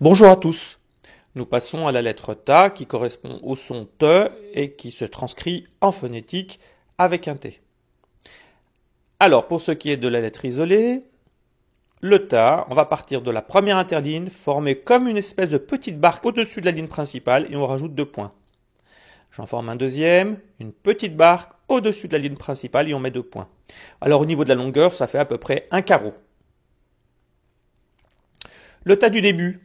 Bonjour à tous. Nous passons à la lettre Ta qui correspond au son Te et qui se transcrit en phonétique avec un T. Alors, pour ce qui est de la lettre isolée, le Ta, on va partir de la première interligne, formée comme une espèce de petite barque au-dessus de la ligne principale et on rajoute 2 points. J'en forme un deuxième, une petite barque au-dessus de la ligne principale et on met 2 points. Alors au niveau de la longueur, ça fait à peu près un carreau. Le Ta du début,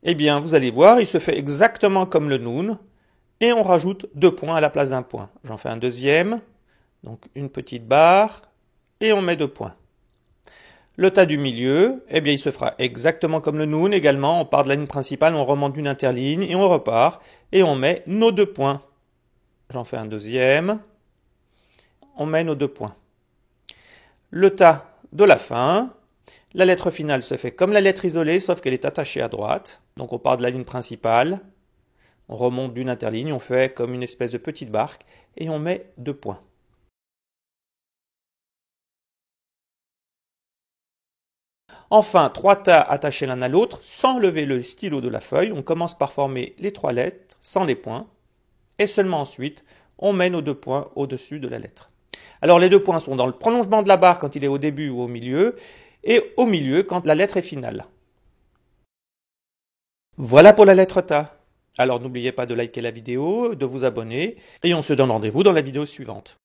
eh bien, vous allez voir, il se fait exactement comme le Noun, et on rajoute 2 points à la place d'un point. J'en fais un deuxième, donc une petite barre, et on met 2 points. Le Ta du milieu, eh bien, il se fera exactement comme le Noun également, on part de la ligne principale, on remonte d'une interligne, et on repart, et on met nos 2 points. J'en fais un deuxième, on met nos 2 points. Le Ta de la fin, la lettre finale se fait comme la lettre isolée, sauf qu'elle est attachée à droite. Donc on part de la ligne principale, on remonte d'une interligne, on fait comme une espèce de petite barque, et on met 2 points. Enfin, 3 tas attachés l'un à l'autre, sans lever le stylo de la feuille. On commence par former les 3 lettres, sans les points, et seulement ensuite, on met nos 2 points au-dessus de la lettre. Alors les 2 points sont dans le prolongement de la barre quand il est au début ou au milieu, et au milieu quand la lettre est finale. Voilà pour la lettre Ta. Alors n'oubliez pas de liker la vidéo, de vous abonner, et on se donne rendez-vous dans la vidéo suivante.